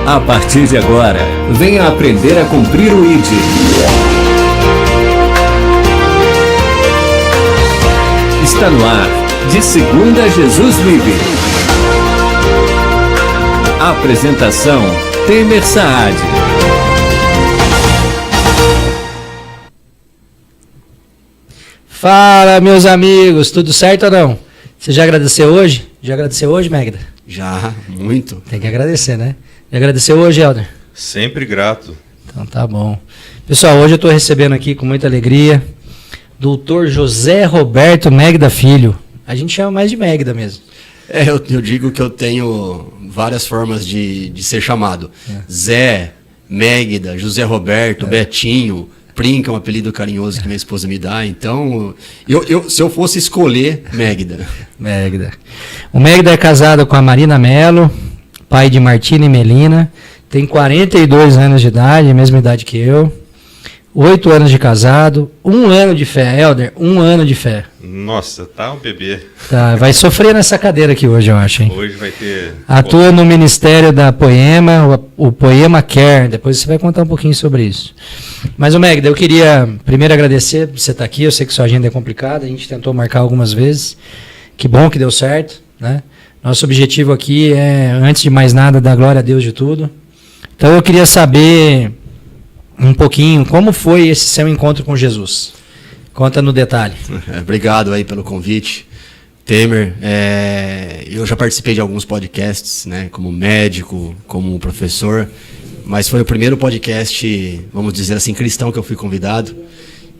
A partir de agora, venha aprender a cumprir o ID. Está no ar, de segunda Jesus vive. Apresentação, Temer Saad. Fala, meus amigos, tudo certo ou não? Você já agradeceu hoje? Já agradeceu hoje, Magda? Já, muito. Tem que agradecer, né? Já agradeceu hoje, Helder? Sempre grato. Então tá bom. Pessoal, hoje eu estou recebendo aqui com muita alegria Dr. José Roberto Magda Filho. A gente chama mais de Magda mesmo. Eu digo que eu tenho várias formas de ser chamado. Zé, Magda, José Roberto, Betinho, Prim, que é um apelido carinhoso que minha esposa me dá. Então, se eu fosse escolher, Magda. Magda. O Magda é casado com a Marina Mello, pai de Martina e Melina, tem 42 anos de idade, a mesma idade que eu, 8 anos de casado, 1 ano de fé, Helder, 1 ano de fé. Nossa, tá um bebê. Tá, vai sofrer nessa cadeira aqui hoje, eu acho, hein? Hoje vai ter... Atua no Ministério da Poema, o Poema Care, depois você vai contar um pouquinho sobre isso. Mas, o Magda, eu queria primeiro agradecer por você estar aqui, eu sei que sua agenda é complicada, a gente tentou marcar algumas vezes, que bom que deu certo, né? Nosso objetivo aqui é, antes de mais nada, dar glória a Deus de tudo. Então eu queria saber um pouquinho como foi esse seu encontro com Jesus. Conta no detalhe. Obrigado aí pelo convite, Temer. Eu já participei de alguns podcasts, né, como médico, como professor, mas foi o primeiro podcast, vamos dizer assim, cristão que eu fui convidado.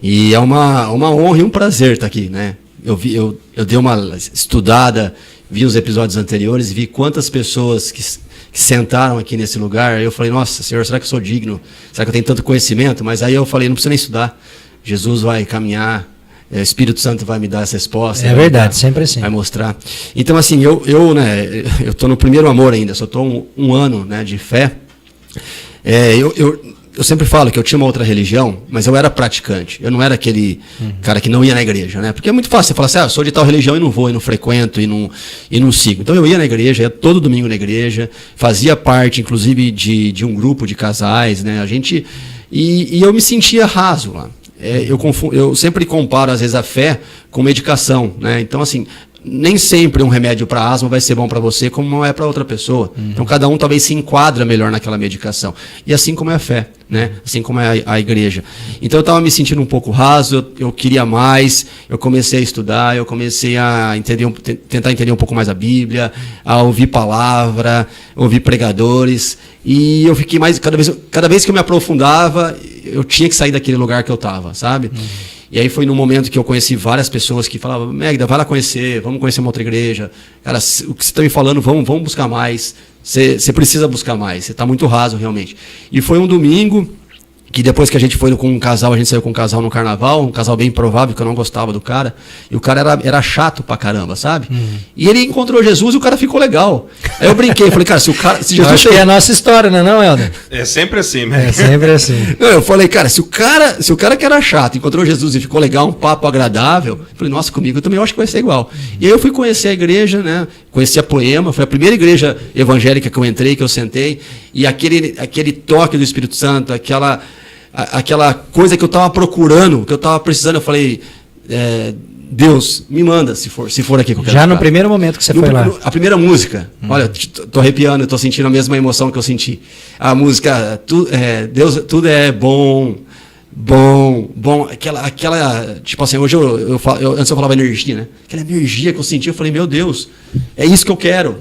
E é uma honra e um prazer estar aqui, né? Eu dei uma estudada, vi os episódios anteriores e vi quantas pessoas que sentaram aqui nesse lugar. Eu falei, nossa, Senhor, será que eu sou digno? Será que eu tenho tanto conhecimento? Mas aí eu falei, não precisa nem estudar. Jesus vai caminhar, o Espírito Santo vai me dar essa resposta. É verdade, sempre assim. Vai mostrar. Então, assim, eu estou no primeiro amor ainda, só estou um ano, né, de fé. Eu sempre falo que eu tinha uma outra religião, mas eu era praticante. Eu não era aquele cara que não ia na igreja, né? Porque é muito fácil você falar assim, eu sou de tal religião e não vou, e não frequento, e não sigo. Então eu ia na igreja, ia todo domingo na igreja, fazia parte, inclusive, de um grupo de casais, né? E eu me sentia raso lá. Eu sempre comparo, às vezes, a fé com medicação, né? Então, assim, nem sempre um remédio para asma vai ser bom para você, como não é para outra pessoa. Então, cada um talvez se enquadra melhor naquela medicação. E assim como é a fé, né? Assim como é a igreja. Então, eu estava me sentindo um pouco raso, eu queria mais, eu comecei a estudar, eu comecei a tentar entender um pouco mais a Bíblia, a ouvir palavra, ouvir pregadores, e eu fiquei mais, cada vez que eu me aprofundava, eu tinha que sair daquele lugar que eu estava, sabe? E aí foi num momento que eu conheci várias pessoas que falavam, Magda, vai lá conhecer, vamos conhecer uma outra igreja. Cara, o que você está me falando, vamos buscar mais. Você precisa buscar mais, você está muito raso realmente. E foi um domingo que depois que a gente foi com um casal, a gente saiu com um casal no carnaval, um casal bem improvável, que eu não gostava do cara, e o cara era chato pra caramba, sabe? E ele encontrou Jesus e o cara ficou legal. Aí eu brinquei, falei, cara, se Jesus... Eu acho que é a nossa história, não, Helder? É sempre assim, né? É sempre assim. Não, eu falei, cara, se o cara que era chato encontrou Jesus e ficou legal, um papo agradável, eu falei, nossa, comigo eu também acho que vai ser igual. E aí eu fui conhecer a igreja, né? Conheci a Poema, foi a primeira igreja evangélica que eu entrei, que eu sentei, e aquele toque do Espírito Santo, aquela coisa que eu estava procurando, que eu estava precisando, eu falei, Deus, me manda, se for aqui que eu quero Já ficar. no primeiro momento que você foi lá. A primeira música, olha, tô arrepiando, eu tô sentindo a mesma emoção que eu senti. A música, Deus, tudo é bom, aquela tipo assim, hoje antes eu falava energia, né? Aquela energia que eu senti, eu falei, meu Deus, é isso que eu quero,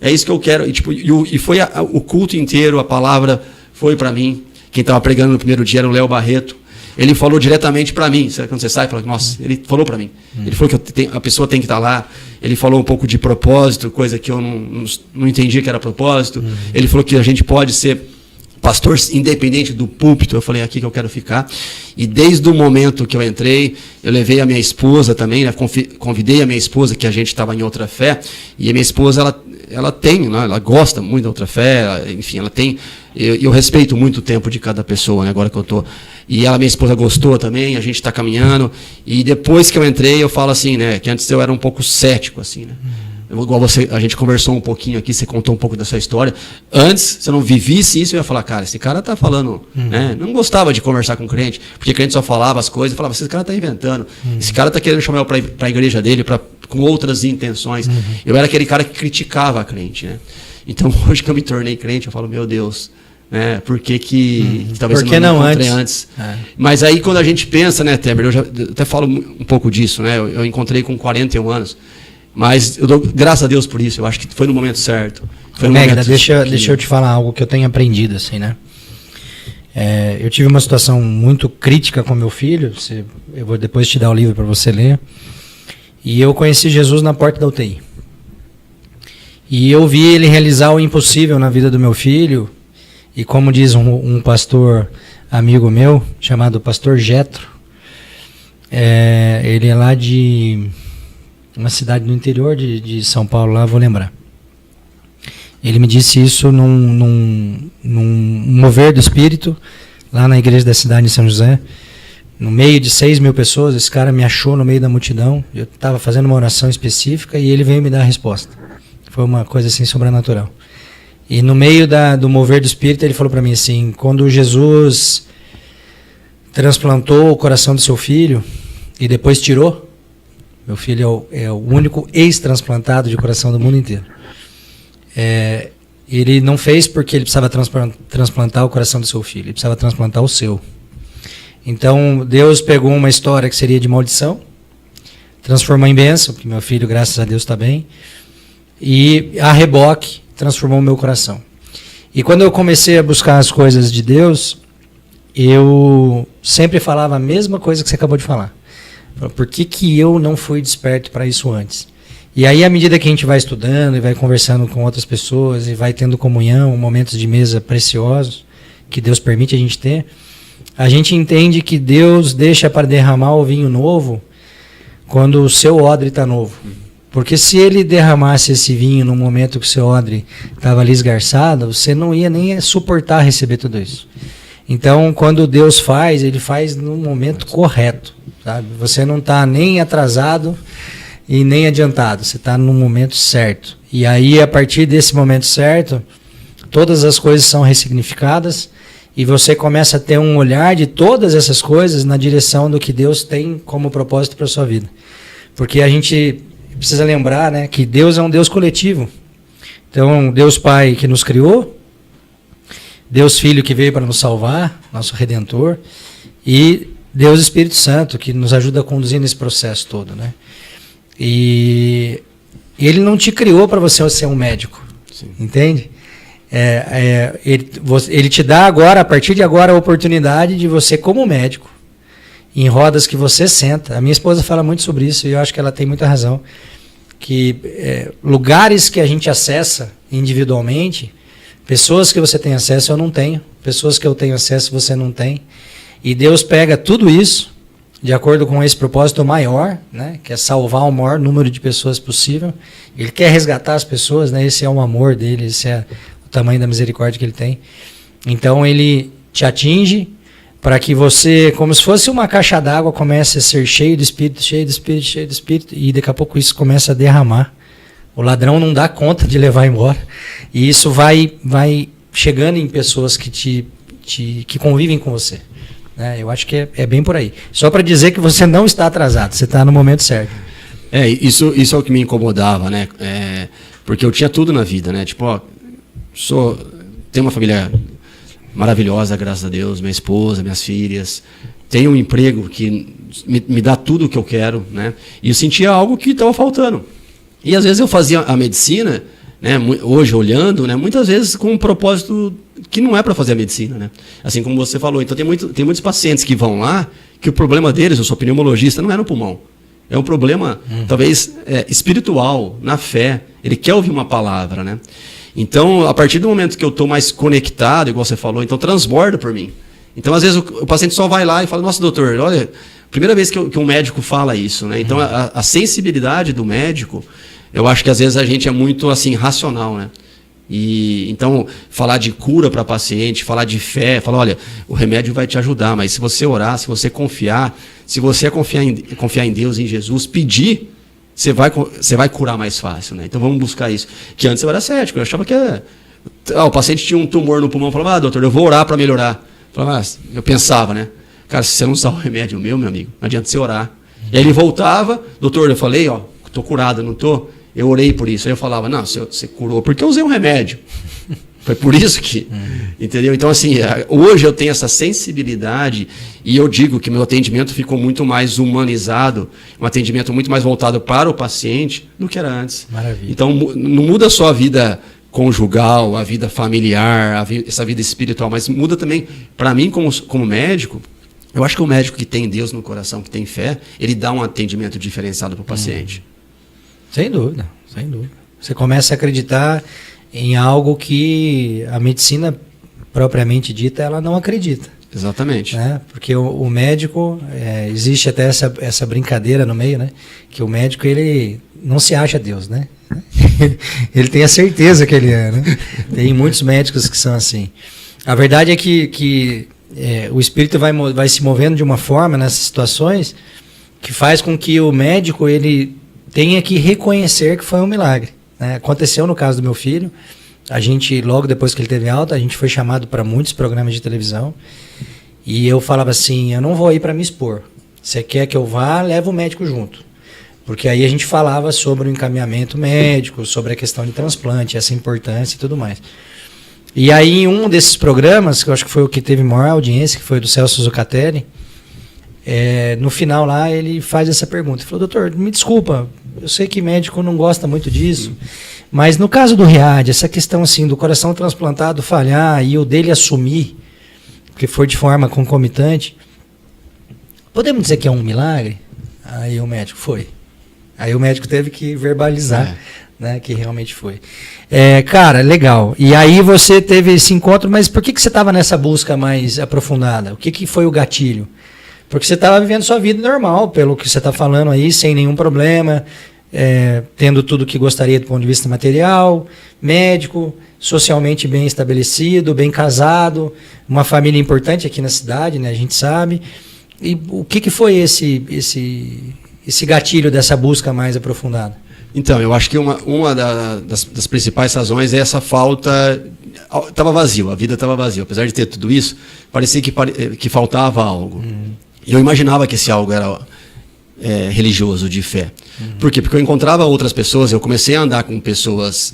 é isso que eu quero. E foi o culto inteiro, a palavra foi para mim. Quem estava pregando no primeiro dia era o Léo Barreto. Ele falou diretamente para mim. Quando você sai, fala, nossa, ele falou para mim. Ele falou que a pessoa tem que estar lá. Ele falou um pouco de propósito, coisa que eu não entendia que era propósito. Ele falou que a gente pode ser pastor independente do púlpito. Eu falei, aqui que eu quero ficar. E desde o momento que eu entrei, eu levei a minha esposa também, né? Convidei a minha esposa, que a gente estava em outra fé. E a minha esposa, ela tem, né? Ela gosta muito da outra fé. Enfim, ela tem... Eu respeito muito o tempo de cada pessoa, né, agora que eu estou. E minha esposa gostou também, a gente está caminhando. E depois que eu entrei, eu falo assim, né, que antes eu era um pouco cético, assim, né. igual você, a gente conversou um pouquinho aqui, você contou um pouco da sua história. Antes, se eu não vivisse isso, eu ia falar, cara, esse cara tá falando, né? Não gostava de conversar com crente, porque crente só falava as coisas, eu falava, esse cara tá inventando, esse cara tá querendo chamar eu para a igreja dele com outras intenções. Eu era aquele cara que criticava a crente, né? Então, hoje que eu me tornei crente, eu falo, meu Deus, né? Por que talvez Por que eu não não encontrei antes? É. Mas aí, quando a gente pensa, né, Temer, eu até falo um pouco disso, né? Eu encontrei com 41 anos. Mas eu dou graças a Deus por isso. Eu acho que foi no momento certo. Foi no Megda, momento deixa eu te falar algo que eu tenho aprendido, assim, né? Eu tive uma situação muito crítica com meu filho. Eu vou depois te dar o livro para você ler. E eu conheci Jesus na porta da UTI. E eu vi ele realizar o impossível na vida do meu filho. E como diz um pastor amigo meu, chamado Pastor Jetro, ele é lá de uma cidade no interior de São Paulo, lá vou lembrar. Ele me disse isso num mover do Espírito, lá na igreja da cidade de São José, no meio de 6.000 pessoas. Esse cara me achou no meio da multidão, eu estava fazendo uma oração específica e ele veio me dar a resposta. Foi uma coisa assim sobrenatural. E no meio do mover do Espírito, ele falou para mim assim, quando Jesus transplantou o coração do seu filho e depois tirou, meu filho é o único ex-transplantado de coração do mundo inteiro. Ele não fez porque ele precisava transplantar o coração do seu filho, ele precisava transplantar o seu. Então, Deus pegou uma história que seria de maldição, transformou em bênção, porque meu filho, graças a Deus, está bem, e a reboque transformou o meu coração. E quando eu comecei a buscar as coisas de Deus, eu sempre falava a mesma coisa que você acabou de falar. Por que eu não fui desperto para isso antes? E aí, à medida que a gente vai estudando e vai conversando com outras pessoas e vai tendo comunhão, momentos de mesa preciosos, que Deus permite a gente ter, a gente entende que Deus deixa para derramar o vinho novo quando o seu odre está novo. Porque se ele derramasse esse vinho no momento que o seu odre estava ali esgarçado, você não ia nem suportar receber tudo isso. Então, quando Deus faz, ele faz no momento correto. Sabe? Você não está nem atrasado e nem adiantado, você está no momento certo. E aí, a partir desse momento certo, todas as coisas são ressignificadas e você começa a ter um olhar de todas essas coisas na direção do que Deus tem como propósito para a sua vida. Porque a gente precisa lembrar, né, que Deus é um Deus coletivo. Então, Deus Pai que nos criou, Deus Filho que veio para nos salvar, nosso Redentor, e Deus Espírito Santo, que nos ajuda a conduzir nesse processo todo, né? E ele não te criou para você ser um médico, sim, entende? Ele te dá agora, a partir de agora, a oportunidade de você, como médico, em rodas que você senta. A minha esposa fala muito sobre isso e eu acho que ela tem muita razão, que lugares que a gente acessa individualmente, pessoas que você tem acesso eu não tenho, pessoas que eu tenho acesso você não tem. E Deus pega tudo isso, de acordo com esse propósito maior, né, que é salvar o maior número de pessoas possível. Ele quer resgatar as pessoas, né, esse é o amor dele, esse é o tamanho da misericórdia que ele tem. Então ele te atinge para que você, como se fosse uma caixa d'água, comece a ser cheio de Espírito, cheio de Espírito, cheio de Espírito, e daqui a pouco isso começa a derramar. O ladrão não dá conta de levar embora. E isso vai chegando em pessoas que convivem com você. Eu acho que é bem por aí. Só para dizer que você não está atrasado, você está no momento certo. Isso é o que me incomodava, né? Porque eu tinha tudo na vida, né? Tipo, tenho uma família maravilhosa, graças a Deus, minha esposa, minhas filhas, tenho um emprego que me dá tudo o que eu quero, né? E eu sentia algo que estava faltando. E às vezes eu fazia a medicina, né, hoje olhando, né, muitas vezes com um propósito que não é para fazer a medicina, né? Assim como você falou. Então tem muitos pacientes que vão lá que o problema deles, eu sou pneumologista, não é no pulmão. É um problema, talvez, espiritual, na fé. Ele quer ouvir uma palavra, né? Então, a partir do momento que eu estou mais conectado, igual você falou, então transborda por mim. Então, às vezes, o paciente só vai lá e fala, nossa, doutor, olha, primeira vez que um médico fala isso, né? Então, a sensibilidade do médico, eu acho que às vezes a gente é muito, assim, racional, né? E então, falar de cura para paciente, falar de fé, falar, olha, o remédio vai te ajudar, mas se você orar, se você confiar, se você confiar em Deus, em Jesus, pedir, você vai curar mais fácil, né? Então vamos buscar isso. Que antes eu era cético, eu achava que o paciente tinha um tumor no pulmão, eu falava, doutor, eu vou orar para melhorar. Eu pensava, né? Cara, se você não usar o remédio meu amigo, não adianta você orar. E aí ele voltava, doutor, eu falei, tô curado, não tô? Eu orei por isso. Aí eu falava, não, você curou, porque eu usei um remédio. Foi por isso que, entendeu? Então, assim, hoje eu tenho essa sensibilidade e eu digo que meu atendimento ficou muito mais humanizado, um atendimento muito mais voltado para o paciente do que era antes. Maravilha. Então, não muda só a vida conjugal, a vida familiar, essa vida espiritual, mas muda também, para mim, como médico, eu acho que o médico que tem Deus no coração, que tem fé, ele dá um atendimento diferenciado para o paciente. Sem dúvida, sem dúvida. Você começa a acreditar em algo que a medicina propriamente dita, ela não acredita. Exatamente. Né? Porque o médico, existe até essa brincadeira no meio, né? Que o médico, ele não se acha Deus, né? Ele tem a certeza que ele é, né? Tem muitos médicos que são assim. A verdade é que o espírito vai se movendo de uma forma nessas situações que faz com que o médico ele tenha que reconhecer que foi um milagre. Né? Aconteceu no caso do meu filho. A gente, logo depois que ele teve alta, a gente foi chamado para muitos programas de televisão. E eu falava assim, eu não vou ir para me expor. Você quer que eu vá, leva o médico junto. Porque aí a gente falava sobre o encaminhamento médico, sobre a questão de transplante, essa importância e tudo mais. E aí em um desses programas, que eu acho que foi o que teve maior audiência, que foi do Celso Zucatelli, no final lá ele faz essa pergunta. Ele falou, doutor, me desculpa, eu sei que médico não gosta muito disso, mas no caso do Riad, essa questão assim do coração transplantado falhar e o dele assumir, que foi de forma concomitante, podemos dizer que é um milagre? Aí o médico foi. Aí o médico teve que verbalizar, né, que realmente foi. Cara, legal. E aí você teve esse encontro, mas por que você estava nessa busca mais aprofundada? O que foi o gatilho? Porque você estava vivendo sua vida normal, pelo que você está falando aí, sem nenhum problema, tendo tudo o que gostaria do ponto de vista material, médico, socialmente bem estabelecido, bem casado, uma família importante aqui na cidade, né, a gente sabe. E o que foi esse gatilho dessa busca mais aprofundada? Então, eu acho que uma das principais razões é essa falta. Estava vazio, a vida estava vazia. Apesar de ter tudo isso, parecia que faltava algo. E eu imaginava que esse algo era religioso, de fé. Por quê? Porque eu encontrava outras pessoas, eu comecei a andar com pessoas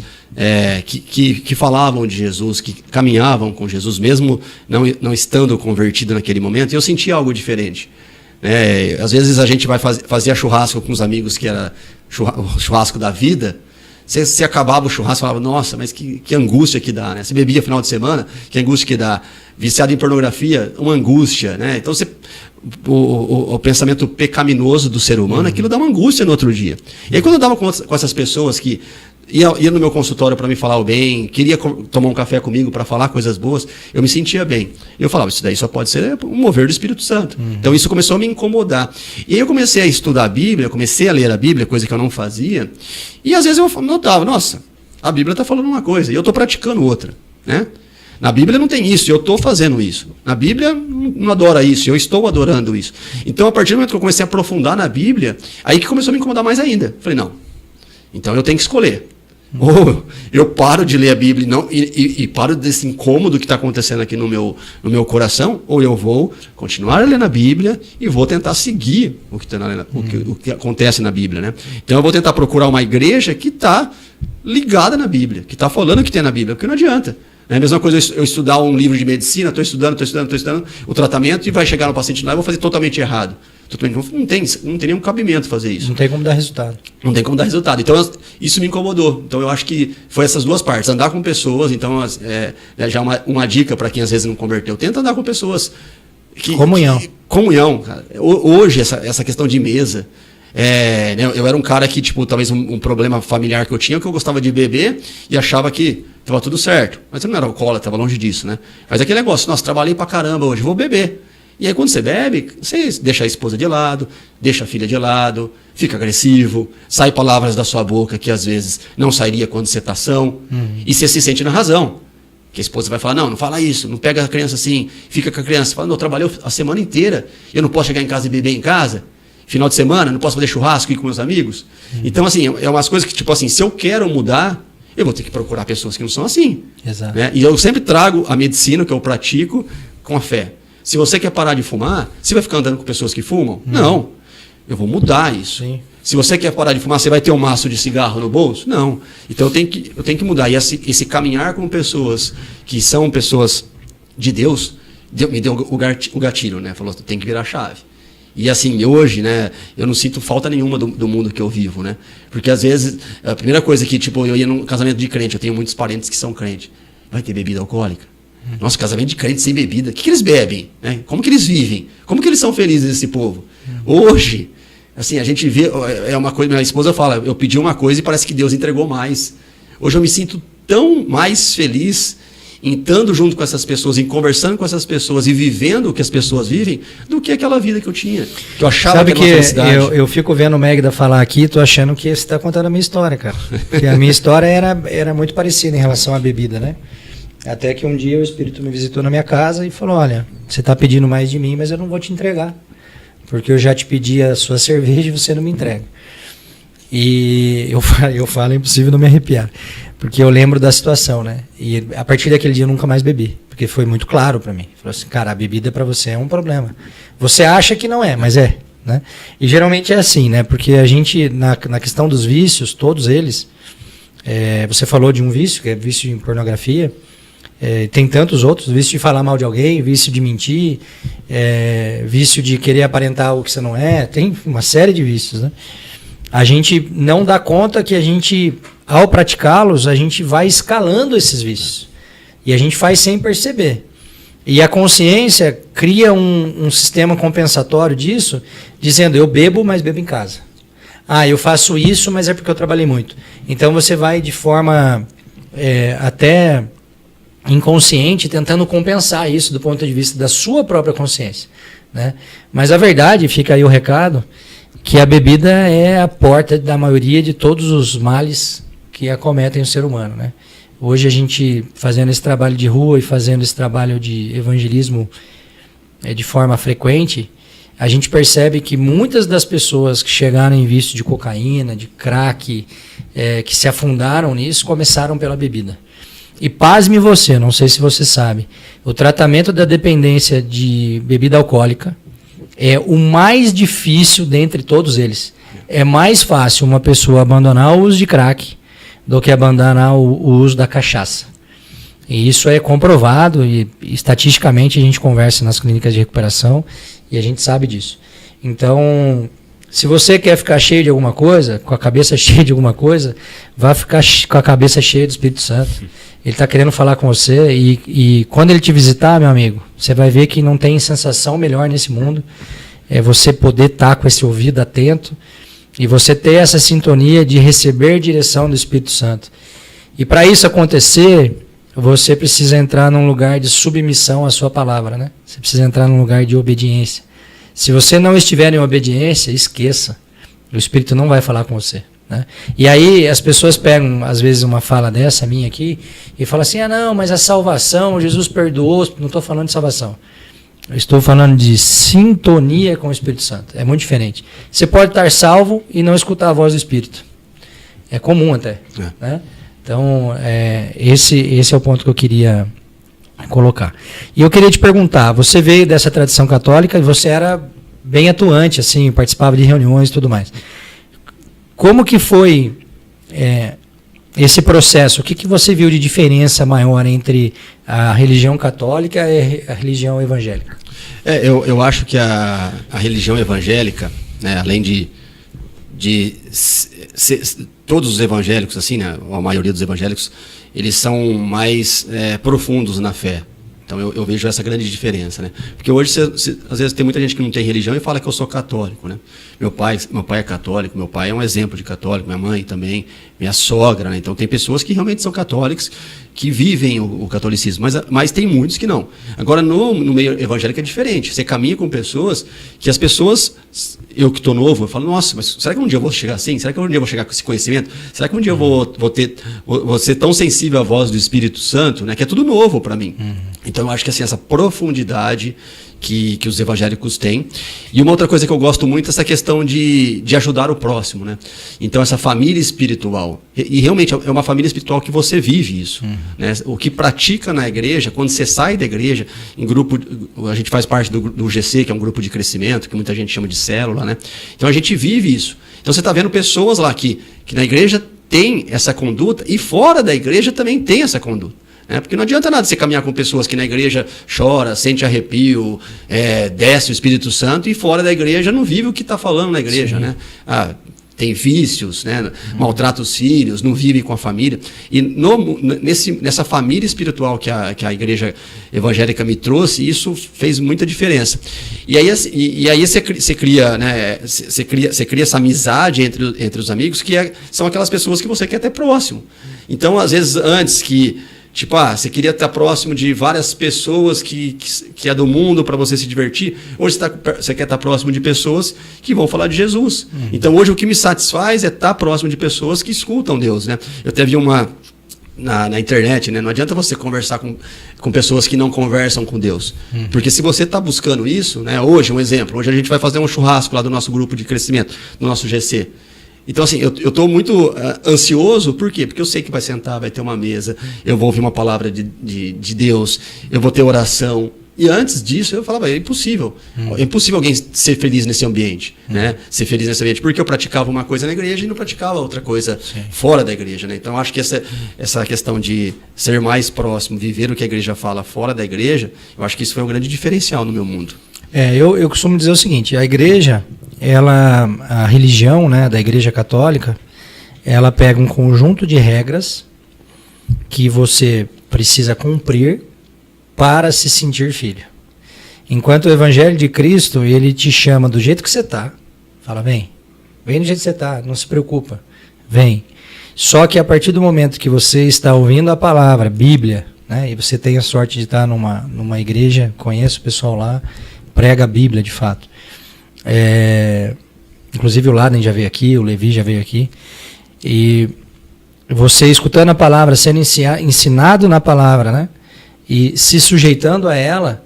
que falavam de Jesus, que caminhavam com Jesus, mesmo não estando convertido naquele momento, e eu sentia algo diferente. Às vezes a gente vai fazer churrasco com os amigos, que era o churrasco da vida. Você acabava o churrasco e falava, nossa, mas que angústia que dá, né? Você bebia final de semana, que angústia que dá. Viciado em pornografia, uma angústia, né? Então o pensamento pecaminoso do ser humano, aquilo dá uma angústia no outro dia. E aí quando eu dava com essas pessoas que ia no meu consultório para me falar o bem, queria tomar um café comigo para falar coisas boas, eu me sentia bem. Eu falava, isso daí só pode ser um mover do Espírito Santo. Então isso começou a me incomodar. E aí eu comecei a estudar a Bíblia, comecei a ler a Bíblia, coisa que eu não fazia, e às vezes eu notava, nossa, a Bíblia está falando uma coisa, e eu estou praticando outra, né? Na Bíblia não tem isso, eu estou fazendo isso. Na Bíblia não adora isso, eu estou adorando isso. Então, a partir do momento que eu comecei a aprofundar na Bíblia, aí que começou a me incomodar mais ainda. Falei, não, então eu tenho que escolher. Ou eu paro de ler a Bíblia e paro desse incômodo que está acontecendo aqui no meu coração, ou eu vou continuar lendo a Bíblia e vou tentar seguir o que acontece na Bíblia, né? Então eu vou tentar procurar uma igreja que está ligada na Bíblia, que está falando o que tem na Bíblia, porque não adianta. É a mesma coisa eu estudar um livro de medicina, estou estudando o tratamento e vai chegar no paciente lá e vou fazer totalmente errado. Não tem nenhum cabimento fazer isso. Não tem como dar resultado. Não tem como dar resultado. Então, isso me incomodou. Então, eu acho que foi essas duas partes. Andar com pessoas, então, já uma dica para quem às vezes não converteu. Tenta andar com pessoas. Comunhão, cara. Hoje, essa questão de mesa. Eu era um cara que, talvez um problema familiar que eu tinha, que eu gostava de beber e achava que estava tudo certo. Mas eu não era alcoólatra, estava longe disso, né? Mas aquele negócio, nossa, trabalhei pra caramba hoje, vou beber. E aí quando você bebe, você deixa a esposa de lado, deixa a filha de lado, fica agressivo, sai palavras da sua boca que às vezes não sairia quando você está são, e você se sente na razão. Que a esposa vai falar, não fala isso, não pega a criança assim, fica com a criança. Fala, não, eu trabalhei a semana inteira, eu não posso chegar em casa e beber em casa. Final de semana, não posso fazer churrasco e ir com meus amigos. Então, assim, é umas coisas que, tipo assim, se eu quero mudar, eu vou ter que procurar pessoas que não são assim. Exato. Né? E eu sempre trago a medicina, que eu pratico, com a fé. Se você quer parar de fumar, você vai ficar andando com pessoas que fumam? Não. Eu vou mudar isso. Sim. Se você quer parar de fumar, você vai ter um maço de cigarro no bolso? Não. Então eu tenho que mudar. E esse caminhar com pessoas que são pessoas de Deus, me deu o gatilho, né? Falou, tem que virar a chave. E assim, hoje, né, eu não sinto falta nenhuma do mundo que eu vivo, né? Porque às vezes, a primeira coisa que, tipo, eu ia num casamento de crente, eu tenho muitos parentes que são crentes. Vai ter bebida alcoólica? Nossa, casamento de crente sem bebida. O que eles bebem? Né? Como que eles vivem? Como que eles são felizes, esse povo? Hoje, assim, a gente vê, é uma coisa, minha esposa fala, eu pedi uma coisa e parece que Deus entregou mais. Hoje eu me sinto tão mais feliz em estando junto com essas pessoas, em conversando com essas pessoas e vivendo o que as pessoas vivem, do que aquela vida que eu tinha. Que eu achava Sabe que era uma que felicidade. eu fico vendo o Magda falar aqui, tô achando que você está contando a minha história, cara. Porque a minha história era muito parecida em relação à bebida, né? Até que um dia o Espírito me visitou na minha casa e falou, olha, você está pedindo mais de mim, mas eu não vou te entregar. Porque eu já te pedi a sua cerveja e você não me entrega. E eu falo, é impossível não me arrepiar. Porque eu lembro da situação, né? E a partir daquele dia eu nunca mais bebi. Porque foi muito claro para mim. Falou assim, cara, a bebida para você é um problema. Você acha que não é, mas é. Né? E geralmente é assim, né? Porque a gente, na questão dos vícios, todos eles, você falou de um vício, que é vício em pornografia, tem tantos outros, vício de falar mal de alguém, vício de mentir, vício de querer aparentar o que você não é, tem uma série de vícios, né? A gente não dá conta que a gente, ao praticá-los, a gente vai escalando esses vícios. E a gente faz sem perceber. E a consciência cria um sistema compensatório disso, dizendo, eu bebo, mas bebo em casa. Ah, eu faço isso, mas é porque eu trabalhei muito. Então você vai de forma até inconsciente tentando compensar isso do ponto de vista da sua própria consciência. Né? Mas a verdade, fica aí o recado, que a bebida é a porta da maioria de todos os males que acometem o ser humano, né? Hoje a gente, fazendo esse trabalho de rua e fazendo esse trabalho de evangelismo de forma frequente, a gente percebe que muitas das pessoas que chegaram em vício de cocaína, de crack, que se afundaram nisso, começaram pela bebida. E pasme você, não sei se você sabe, o tratamento da dependência de bebida alcoólica é o mais difícil dentre todos eles. É mais fácil uma pessoa abandonar o uso de crack do que abandonar o uso da cachaça. E isso é comprovado e estatisticamente a gente conversa nas clínicas de recuperação e a gente sabe disso. Então, se você quer ficar cheio de alguma coisa, com a cabeça cheia de alguma coisa, vá ficar com a cabeça cheia do Espírito Santo. Ele está querendo falar com você e quando ele te visitar, meu amigo, você vai ver que não tem sensação melhor nesse mundo. É você poder estar com esse ouvido atento e você ter essa sintonia de receber direção do Espírito Santo. E para isso acontecer, você precisa entrar num lugar de submissão à sua palavra, né? Você precisa entrar num lugar de obediência. Se você não estiver em obediência, esqueça. O Espírito não vai falar com você. Né? E aí as pessoas pegam, às vezes, uma fala dessa minha aqui e falam assim, não, mas a salvação, Jesus perdoou. Não estou falando de salvação. Eu estou falando de sintonia com o Espírito Santo. É muito diferente. Você pode estar salvo e não escutar a voz do Espírito. É comum até. Né? Então, esse é o ponto que eu queria colocar. E eu queria te perguntar, você veio dessa tradição católica e você era bem atuante, assim, participava de reuniões e tudo mais. Como que foi esse processo? O que você viu de diferença maior entre a religião católica e a religião evangélica? Eu acho que a religião evangélica, né, além de todos os evangélicos, assim, né, a maioria dos evangélicos, eles são mais profundos na fé. Então eu vejo essa grande diferença, né? Porque hoje, às vezes, tem muita gente que não tem religião e fala que eu sou católico, né? Meu pai é católico, meu pai é um exemplo de católico, minha mãe também, minha sogra, né? Então tem pessoas que realmente são católicos, que vivem o catolicismo, mas tem muitos que não. Agora, no meio evangélico é diferente. Você caminha com pessoas que as pessoas, eu que estou novo, eu falo, nossa, mas será que um dia eu vou chegar assim? Será que um dia eu vou chegar com esse conhecimento? Será que um dia eu vou ser tão sensível à voz do Espírito Santo, né? Que é tudo novo para mim. Então eu acho que assim, essa profundidade que os evangélicos têm. E uma outra coisa que eu gosto muito é essa questão de ajudar o próximo, né? Então, essa família espiritual. E realmente é uma família espiritual que você vive isso. Né? O que pratica na igreja, quando você sai da igreja, em grupo, a gente faz parte do GC, que é um grupo de crescimento, que muita gente chama de célula, né? Então, a gente vive isso. Então, você está vendo pessoas lá que na igreja tem essa conduta e fora da igreja também tem essa conduta. Porque não adianta nada você caminhar com pessoas que na igreja chora, sente arrepio, desce o Espírito Santo e fora da igreja não vive o que está falando na igreja. Né? Tem vícios, né? Maltrata os filhos, não vive com a família. E nessa família espiritual que a igreja evangélica me trouxe, isso fez muita diferença. E aí você cria, né? Você cria essa amizade entre os amigos, são aquelas pessoas que você quer ter próximo. Então, às vezes, antes que tipo, você queria estar próximo de várias pessoas que é do mundo para você se divertir. Hoje você quer estar próximo de pessoas que vão falar de Jesus. Então, hoje o que me satisfaz é estar próximo de pessoas que escutam Deus. Né? Eu até vi uma na internet, né? Não adianta você conversar com pessoas que não conversam com Deus. Porque se você está buscando isso, né? Hoje, um exemplo, hoje a gente vai fazer um churrasco lá do nosso grupo de crescimento, do nosso GC. Então, assim, eu estou muito ansioso, por quê? Porque eu sei que vai sentar, vai ter uma mesa, eu vou ouvir uma palavra de Deus, eu vou ter oração. E antes disso, eu falava, é impossível. É impossível alguém ser feliz nesse ambiente, né? Ser feliz nesse ambiente, porque eu praticava uma coisa na igreja e não praticava outra coisa fora da igreja, né? Então, eu acho que essa questão de ser mais próximo, viver o que a igreja fala fora da igreja, eu acho que isso foi um grande diferencial no meu mundo. Eu costumo dizer o seguinte, a igreja, a religião, né, da igreja católica, ela pega um conjunto de regras que você precisa cumprir para se sentir filho. Enquanto o evangelho de Cristo, ele te chama do jeito que você está, fala, vem do jeito que você está, não se preocupa, vem. Só que a partir do momento que você está ouvindo a palavra, Bíblia, né, e você tem a sorte de estar numa igreja, conheço o pessoal lá, prega a Bíblia de fato. Inclusive o Laden já veio aqui, o Levi já veio aqui, e você escutando a palavra, sendo ensinado na palavra, né, e se sujeitando a ela,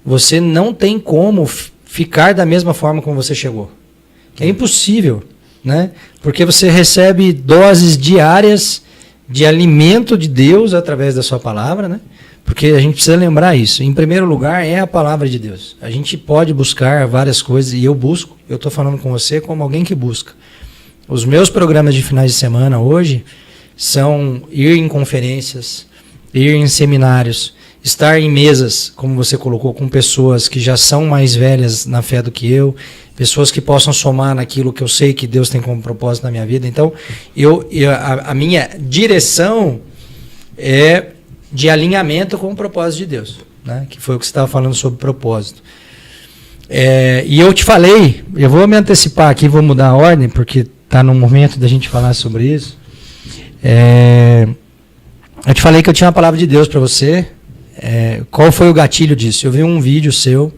você não tem como ficar da mesma forma como você chegou. É impossível, né, porque você recebe doses diárias de alimento de Deus através da sua palavra, né? Porque a gente precisa lembrar isso. Em primeiro lugar, é a palavra de Deus. A gente pode buscar várias coisas, e eu busco. Eu estou falando com você como alguém que busca. Os meus programas de finais de semana hoje são ir em conferências, ir em seminários, estar em mesas, como você colocou, com pessoas que já são mais velhas na fé do que eu, pessoas que possam somar naquilo que eu sei que Deus tem como propósito na minha vida. Então, a minha direção é de alinhamento com o propósito de Deus, né? Que foi o que você estava falando sobre propósito. E eu te falei, eu vou me antecipar aqui, vou mudar a ordem, porque está no momento da gente falar sobre isso. Eu te falei que eu tinha uma palavra de Deus para você. Qual foi o gatilho disso? Eu vi um vídeo seu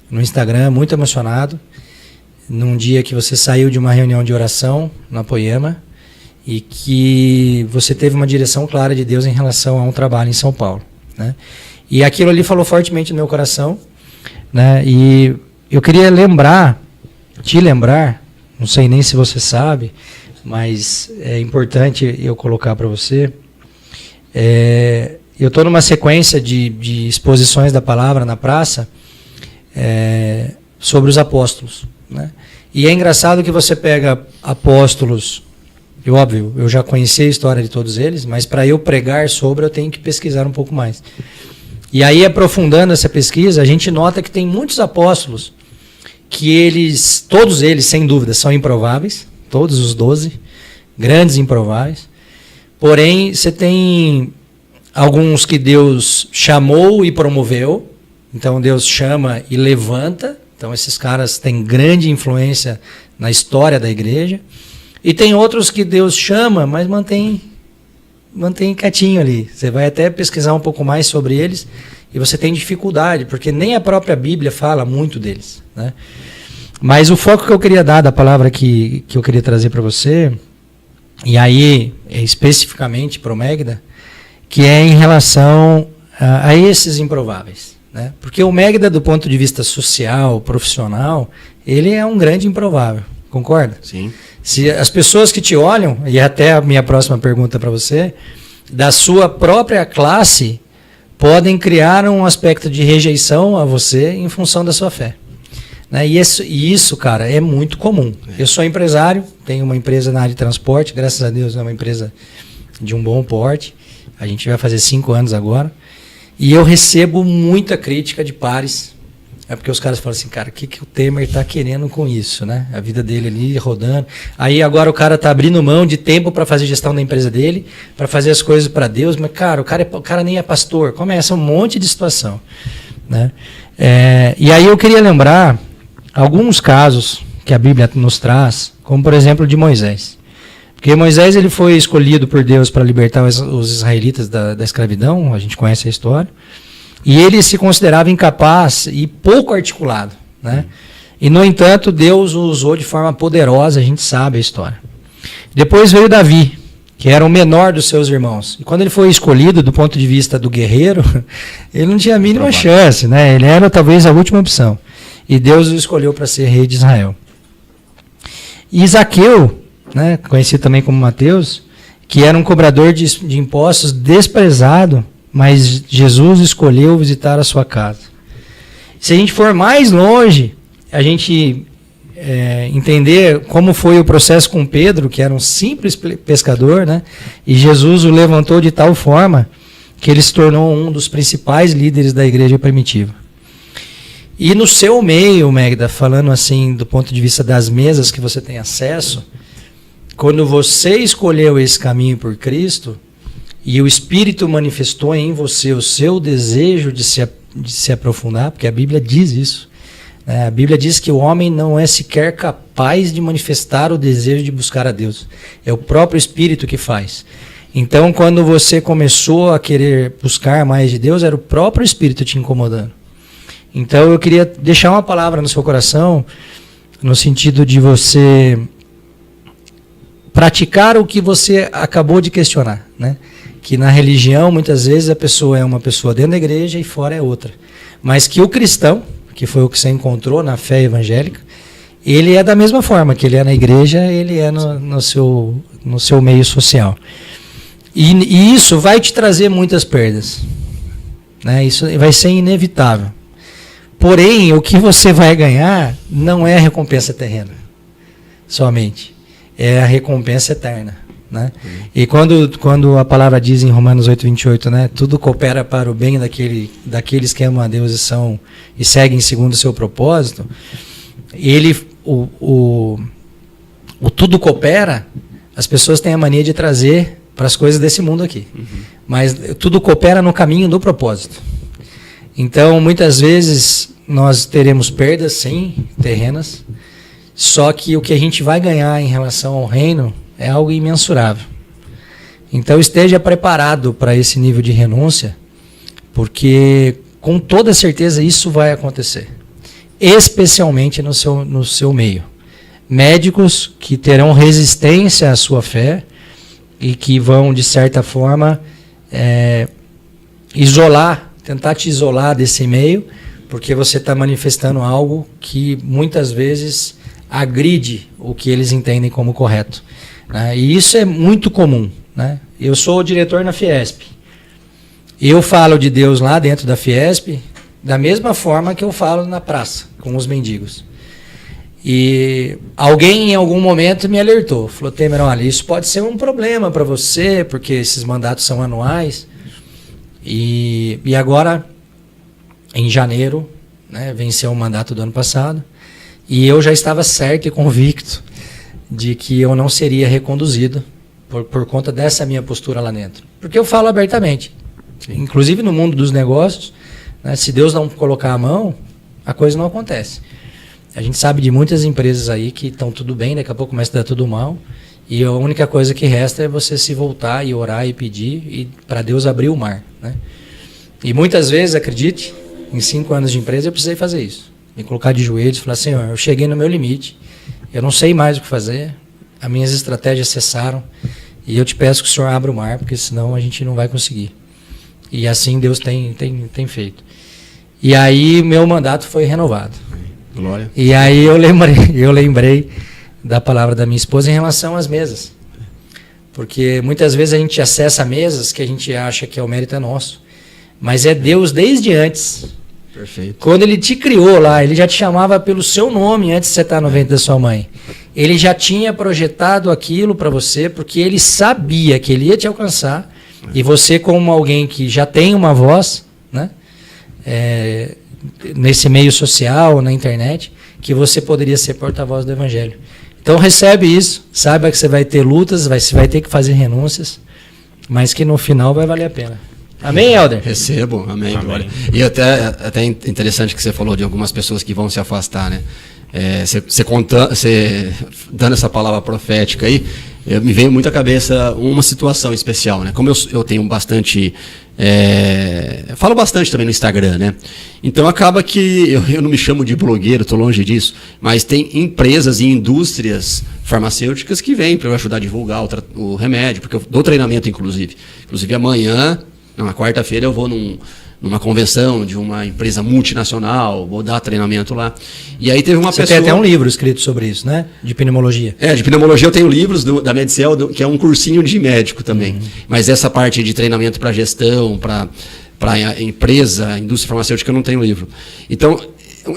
no Instagram, muito emocionado, num dia que você saiu de uma reunião de oração na Poema, e que você teve uma direção clara de Deus em relação a um trabalho em São Paulo, né? E aquilo ali falou fortemente no meu coração, né? E eu queria te lembrar, não sei nem se você sabe, mas é importante eu colocar para você. Eu estou numa sequência de exposições da palavra na praça sobre os apóstolos, né? E é engraçado que você pega apóstolos. Óbvio, eu já conheci a história de todos eles, mas para eu pregar sobre, eu tenho que pesquisar um pouco mais. E aí, aprofundando essa pesquisa, a gente nota que tem muitos apóstolos que todos eles, sem dúvida, são improváveis, todos os 12, grandes improváveis. Porém, você tem alguns que Deus chamou e promoveu, então Deus chama e levanta, então esses caras têm grande influência na história da igreja. E tem outros que Deus chama, mas mantém quietinho ali. Você vai até pesquisar um pouco mais sobre eles e você tem dificuldade, porque nem a própria Bíblia fala muito deles, né? Mas o foco que eu queria dar da palavra que eu queria trazer para você, e aí especificamente para o Megda, que é em relação a esses improváveis, né? Porque o Megda, do ponto de vista social, profissional, ele é um grande improvável, concorda? Sim. Se as pessoas que te olham, e até a minha próxima pergunta para você, da sua própria classe, podem criar um aspecto de rejeição a você em função da sua fé. Né? E isso, cara, é muito comum. Eu sou empresário, tenho uma empresa na área de transporte, graças a Deus é uma empresa de um bom porte. A gente vai fazer 5 anos agora. E eu recebo muita crítica de pares. É porque os caras falam assim, cara, o que o Temer está querendo com isso, né? A vida dele ali rodando. Aí agora o cara está abrindo mão de tempo para fazer gestão da empresa dele, para fazer as coisas para Deus, mas, cara, o cara nem é pastor. Começa um monte de situação, né? E aí eu queria lembrar alguns casos que a Bíblia nos traz, como por exemplo de Moisés. Porque Moisés ele foi escolhido por Deus para libertar os israelitas da escravidão, a gente conhece a história. E ele se considerava incapaz e pouco articulado, né? E, no entanto, Deus o usou de forma poderosa, a gente sabe a história. Depois veio Davi, que era o menor dos seus irmãos. E quando ele foi escolhido do ponto de vista do guerreiro, ele não tinha a mínima chance, né? Ele era talvez a última opção. E Deus o escolheu para ser rei de Israel. E Zaqueu, né, conhecido também como Mateus, que era um cobrador de impostos desprezado, mas Jesus escolheu visitar a sua casa. Se a gente for mais longe, a gente entender como foi o processo com Pedro, que era um simples pescador, né? E Jesus o levantou de tal forma que ele se tornou um dos principais líderes da igreja primitiva. E no seu meio, Megda, falando assim do ponto de vista das mesas que você tem acesso, quando você escolheu esse caminho por Cristo, e o Espírito manifestou em você o seu desejo de se aprofundar, porque a Bíblia diz isso. Né? A Bíblia diz que o homem não é sequer capaz de manifestar o desejo de buscar a Deus. É o próprio Espírito que faz. Então, quando você começou a querer buscar mais de Deus, era o próprio Espírito te incomodando. Então, eu queria deixar uma palavra no seu coração, no sentido de você praticar o que você acabou de questionar, né? Que na religião, muitas vezes, a pessoa é uma pessoa dentro da igreja e fora é outra. Mas que o cristão, que foi o que você encontrou na fé evangélica, ele é da mesma forma que ele é na igreja, ele é no seu meio social. E isso vai te trazer muitas perdas. Né? Isso vai ser inevitável. Porém, o que você vai ganhar não é a recompensa terrena, somente. É a recompensa eterna. Né? E quando a palavra diz em Romanos 8:28, né, tudo coopera para o bem daqueles que amam a Deus e seguem segundo o seu propósito, o tudo coopera, as pessoas têm a mania de trazer para as coisas desse mundo aqui. Mas tudo coopera no caminho do propósito. Então, muitas vezes, nós teremos perdas, sim, terrenas, só que o que a gente vai ganhar em relação ao reino é algo imensurável. Então esteja preparado para esse nível de renúncia, porque com toda certeza isso vai acontecer. Especialmente no seu meio. Médicos que terão resistência à sua fé e que vão, de certa forma, tentar te isolar desse meio, porque você está manifestando algo que muitas vezes agride o que eles entendem como correto. E isso é muito comum. Né? Eu sou o diretor na Fiesp. Eu falo de Deus lá dentro da Fiesp da mesma forma que eu falo na praça, com os mendigos. E alguém em algum momento me alertou. Falou, Temer, olha, isso pode ser um problema para você, porque esses mandatos são anuais. E agora, em janeiro, né, venceu o mandato do ano passado. E eu já estava certo e convicto de que eu não seria reconduzido por conta dessa minha postura lá dentro. Porque eu falo abertamente. Sim. Inclusive no mundo dos negócios, né, se Deus não colocar a mão, a coisa não acontece. A gente sabe de muitas empresas aí que estão tudo bem, daqui a pouco começa a dar tudo mal, e a única coisa que resta é você se voltar e orar e pedir para Deus abrir o mar. Né? E muitas vezes, acredite, em 5 anos de empresa eu precisei fazer isso. Me colocar de joelhos e falar, Senhor, eu cheguei no meu limite, eu não sei mais o que fazer, as minhas estratégias cessaram, e eu te peço que o Senhor abra o mar, porque senão a gente não vai conseguir. E assim Deus tem feito. E aí meu mandato foi renovado. Glória. E aí eu lembrei da palavra da minha esposa em relação às mesas. Porque muitas vezes a gente acessa mesas que a gente acha que o mérito é nosso. Mas é Deus desde antes. Perfeito. Quando ele te criou lá, ele já te chamava pelo seu nome antes de você estar no ventre da sua mãe. Ele já tinha projetado aquilo para você, porque ele sabia que ele ia te alcançar. E você, como alguém que já tem uma voz, né? Nesse meio social, na internet, que você poderia ser porta-voz do Evangelho. Então recebe isso, saiba que você vai ter lutas, você vai ter que fazer renúncias, mas que no final vai valer a pena. Amém, Helder? Recebo, amém, Amém. glória. E até interessante que você falou de algumas pessoas que vão se afastar, né? Você dando essa palavra profética aí, me veio muito à cabeça uma situação especial, né? Como eu tenho bastante... falo bastante também no Instagram, né? Então acaba que eu não me chamo de blogueiro, estou longe disso, mas tem empresas e indústrias farmacêuticas que vêm para eu ajudar a divulgar o remédio, porque eu dou treinamento, inclusive. Inclusive amanhã, na quarta-feira, eu vou numa convenção de uma empresa multinacional, vou dar treinamento lá. E aí teve uma pessoa... Você tem até um livro escrito sobre isso, né? De pneumologia. De pneumologia eu tenho livros da Medicel, que é um cursinho de médico também. Mas essa parte de treinamento para gestão, para empresa, indústria farmacêutica, eu não tenho livro. Então,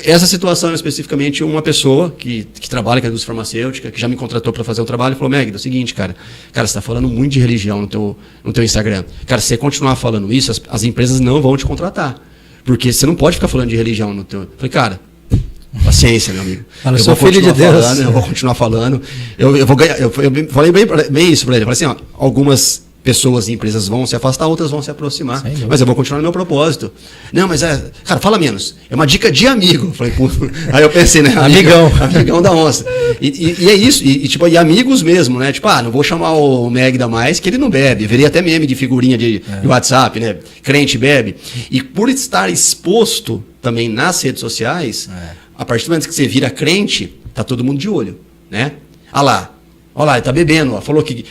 essa situação especificamente, uma pessoa que trabalha com a indústria farmacêutica, que já me contratou para fazer um trabalho, falou: Meg, é o seguinte, cara, você está falando muito de religião no teu Instagram. Cara, se você continuar falando isso, as empresas não vão te contratar. Porque você não pode ficar falando de religião no teu... Eu falei, cara, paciência, meu amigo. Fala, eu sou filho de Deus. Eu vou continuar falando. Eu vou ganhar. Eu falei bem isso para ele. Eu falei assim, ó, algumas pessoas e empresas vão se afastar, outras vão se aproximar. Mas eu vou continuar no meu propósito. Não, mas cara, fala menos. É uma dica de amigo. Eu falei, aí eu pensei, né? Amigão da onça. E é isso. E amigos mesmo, né? Tipo, não vou chamar o Megda mais, que ele não bebe. Veria até meme de figurinha de WhatsApp, né? Crente bebe. E por estar exposto também nas redes sociais, a partir do momento que você vira crente, tá todo mundo de olho, né? Olha lá, ele tá bebendo, ó, falou que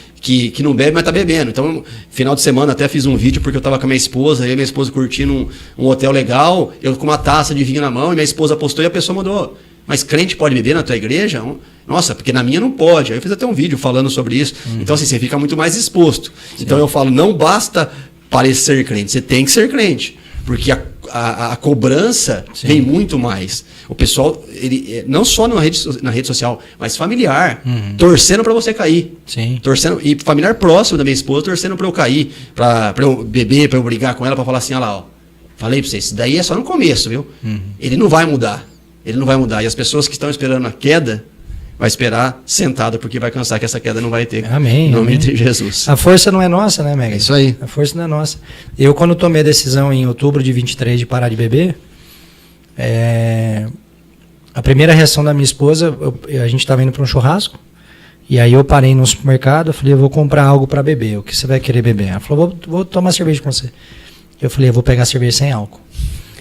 não bebe, mas tá bebendo. Então, final de semana até fiz um vídeo porque eu tava com a minha esposa, eu e minha esposa curtindo um hotel legal, eu com uma taça de vinho na mão, e minha esposa postou e a pessoa mandou: mas crente pode beber na tua igreja? Nossa, porque na minha não pode. Aí eu fiz até um vídeo falando sobre isso. Então, assim, você fica muito mais exposto. Sim. Então eu falo, não basta parecer crente, você tem que ser crente. Porque a cobrança vem muito mais. O pessoal, ele não só na rede social, mas familiar, torcendo para você cair. Sim. Torcendo, e familiar próximo da minha esposa, torcendo para eu cair, para eu beber, para eu brigar com ela, para falar assim, olha lá, ó, falei para vocês, isso daí é só no começo, viu? Ele não vai mudar. Ele não vai mudar. E as pessoas que estão esperando a queda, vai esperar sentado, porque vai cansar que essa queda não vai ter. Amém. Em nome amém. de Jesus. A força não é nossa, né, Mega? É isso aí. A força não é nossa. Eu, quando tomei a decisão em outubro de 23 de parar de beber, a primeira reação da minha esposa, a gente estava indo para um churrasco, e aí eu parei no supermercado, eu falei, eu vou comprar algo para beber. O que você vai querer beber? Ela falou, vou tomar cerveja com você. Eu falei, eu vou pegar cerveja sem álcool.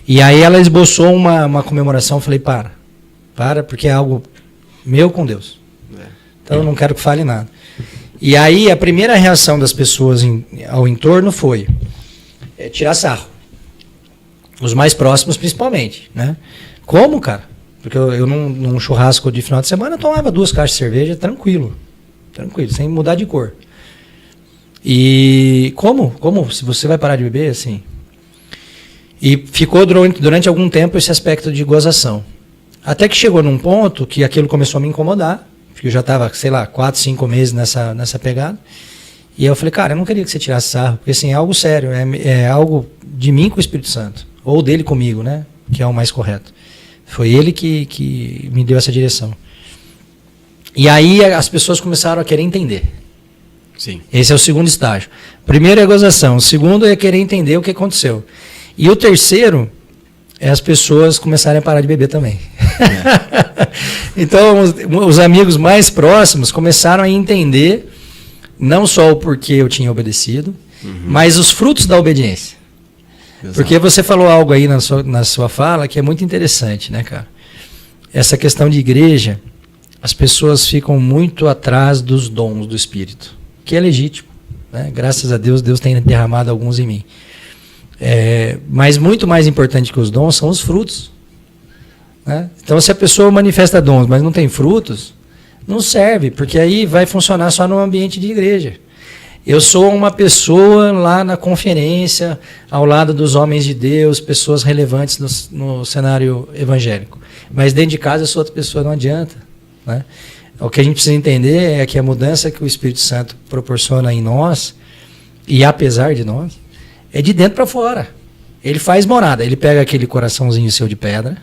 E aí ela esboçou uma comemoração, eu falei, para, porque é algo meu com Deus. Então eu não quero que fale nada. E aí a primeira reação das pessoas ao entorno foi tirar sarro. Os mais próximos principalmente, né? Como, cara? Porque eu num churrasco de final de semana eu tomava 2 caixas de cerveja tranquilo, sem mudar de cor. E como? Se você vai parar de beber, assim? E ficou durante algum tempo esse aspecto de gozação. Até que chegou num ponto que aquilo começou a me incomodar, porque eu já estava, 4, 5 meses nessa pegada. E eu falei, cara, eu não queria que você tirasse sarro, porque assim, é algo sério, é algo de mim com o Espírito Santo, ou dele comigo, né? Que é o mais correto. Foi ele que me deu essa direção. E aí as pessoas começaram a querer entender. Sim. Esse é o segundo estágio. Primeiro é a gozação, o segundo é querer entender o que aconteceu. E o terceiro é as pessoas começarem a parar de beber também. Então, os amigos mais próximos começaram a entender não só o porquê eu tinha obedecido, mas os frutos da obediência. Exato. Porque você falou algo aí na sua fala que é muito interessante, né, cara? Essa questão de igreja, as pessoas ficam muito atrás dos dons do Espírito, que é legítimo, né? Graças a Deus, Deus tem derramado alguns em mim. Mas muito mais importante que os dons são os frutos. Né? Então, se a pessoa manifesta dons, mas não tem frutos, não serve, porque aí vai funcionar só no ambiente de igreja. Eu sou uma pessoa lá na conferência, ao lado dos homens de Deus, pessoas relevantes no cenário evangélico. Mas dentro de casa eu sou outra pessoa, não adianta. Né? O que a gente precisa entender é que a mudança que o Espírito Santo proporciona em nós, e apesar de nós, é de dentro para fora. Ele faz morada, ele pega aquele coraçãozinho seu de pedra,